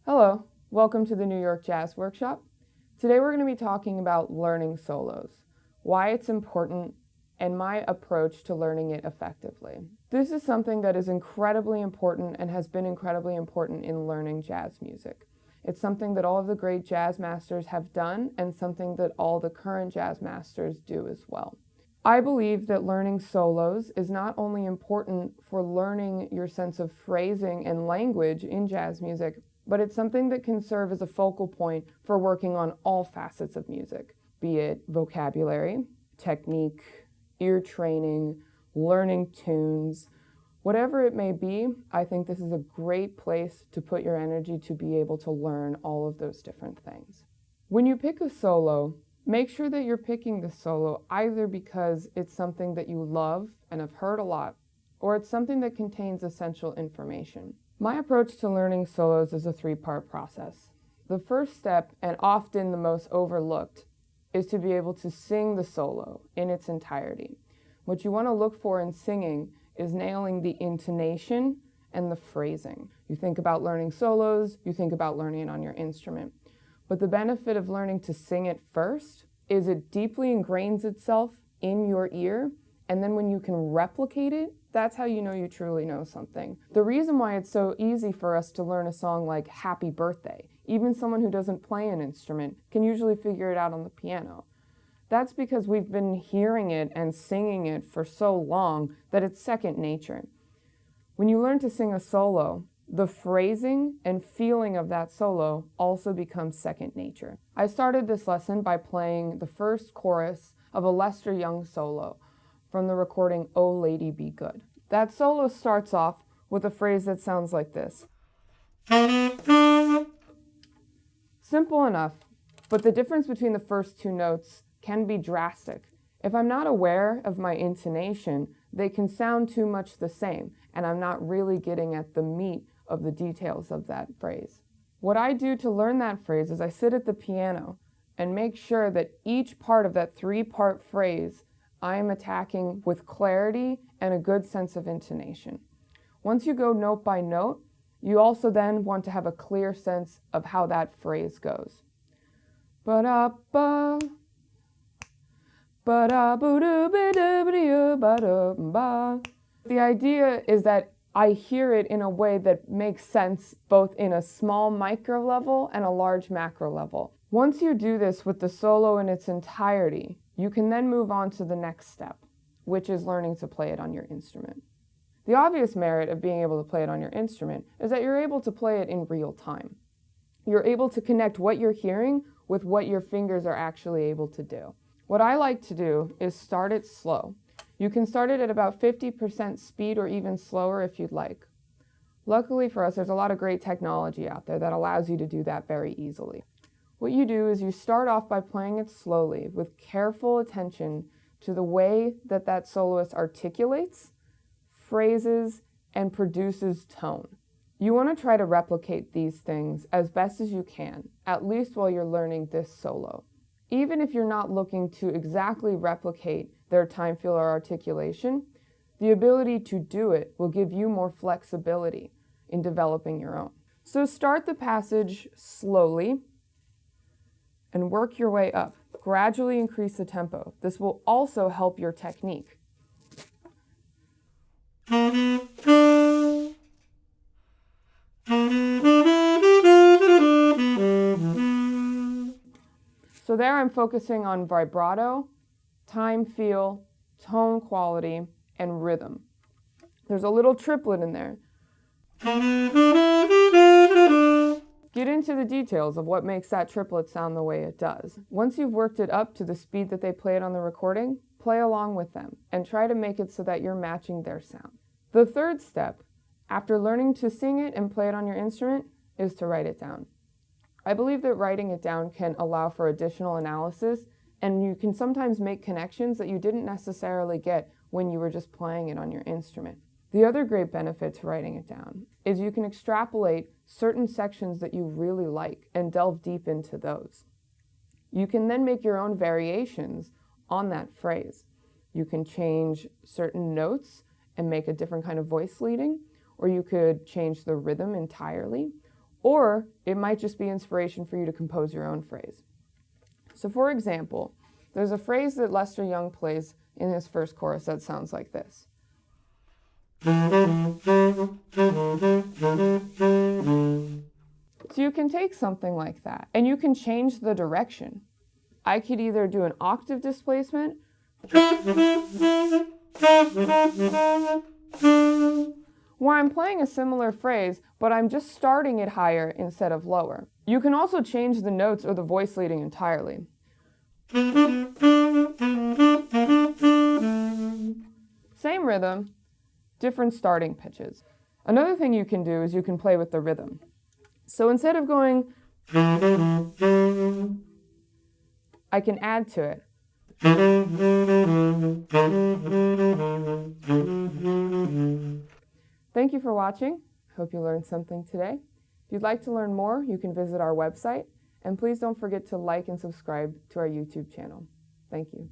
Hello, welcome to the New York Jazz Workshop. Today we're going to be talking about learning solos, why it's important, and my approach to learning it effectively. This is something that is incredibly important and has been incredibly important in learning jazz music. It's something that all of the great jazz masters have done and something that all the current jazz masters do as well. I believe that learning solos is not only important for learning your sense of phrasing and language in jazz music, but it's something that can serve as a focal point for working on all facets of music, be it vocabulary, technique, ear training, learning tunes, whatever it may be. I think this is a great place to put your energy to be able to learn all of those different things. When you pick a solo, make sure that you're picking the solo either because it's something that you love and have heard a lot, or it's something that contains essential information. My approach to learning solos is a three-part process. The first step, and often the most overlooked, is to be able to sing the solo in its entirety. What you want to look for in singing is nailing the intonation and the phrasing. You think about learning solos, you think about learning it on your instrument. But the benefit of learning to sing it first is it deeply ingrains itself in your ear, and then when you can replicate it, that's how you know you truly know something. The reason why it's so easy for us to learn a song like Happy Birthday, even someone who doesn't play an instrument can usually figure it out on the piano. That's because we've been hearing it and singing it for so long that it's second nature. When you learn to sing a solo, the phrasing and feeling of that solo also becomes second nature. I started this lesson by playing the first chorus of a Lester Young solo from the recording Oh Lady Be Good. That solo starts off with a phrase that sounds like this. Simple enough, but the difference between the first two notes can be drastic. If I'm not aware of my intonation, they can sound too much the same, and I'm not really getting at the meat of the details of that phrase. What I do to learn that phrase is I sit at the piano and make sure that each part of that three-part phrase I am attacking with clarity and a good sense of intonation. Once you go note by note, you also then want to have a clear sense of how that phrase goes. Ba-da-ba, ba-da-boo-doo-be-doo-be-doo-ba-doo-ba. The idea is that I hear it in a way that makes sense both in a small micro level and a large macro level. Once you do this with the solo in its entirety, you can then move on to the next step, which is learning to play it on your instrument. The obvious merit of being able to play it on your instrument is that you're able to play it in real time. You're able to connect what you're hearing with what your fingers are actually able to do. What I like to do is start it slow. You can start it at about 50% speed or even slower if you'd like. Luckily for us, there's a lot of great technology out there that allows you to do that very easily. What you do is you start off by playing it slowly with careful attention to the way that that soloist articulates, phrases, and produces tone. You want to try to replicate these things as best as you can, at least while you're learning this solo. Even if you're not looking to exactly replicate their time, feel, or articulation, the ability to do it will give you more flexibility in developing your own. So start the passage slowly and work your way up. Gradually increase the tempo. This will also help your technique. So there I'm focusing on vibrato, time, feel, tone quality, and rhythm. There's a little triplet in there. Get into the details of what makes that triplet sound the way it does. Once you've worked it up to the speed that they play it on the recording, play along with them and try to make it so that you're matching their sound. The third step, After learning to sing it and play it on your instrument is to write it down. I believe that writing it down can allow for additional analysis, and you can sometimes make connections that you didn't necessarily get when you were just playing it on your instrument. The other great benefit to writing it down is you can extrapolate certain sections that you really like and delve deep into those. You can then make your own variations on that phrase. You can change certain notes and make a different kind of voice leading, or you could change the rhythm entirely, or it might just be inspiration for you to compose your own phrase. So for example, there's a phrase that Lester Young plays in his first chorus that sounds like this. So you can take something like that and you can change the direction. I could either do an octave displacement where I'm playing a similar phrase, but I'm just starting it higher instead of lower. You can also change the notes or the voice leading entirely. Same rhythm, different starting pitches. Another thing you can do is you can play with the rhythm. So instead of going, I can add to it. Thank you for watching. Hope you learned something today. If you'd like to learn more, you can visit our website, and please don't forget to like and subscribe to our YouTube channel. Thank you.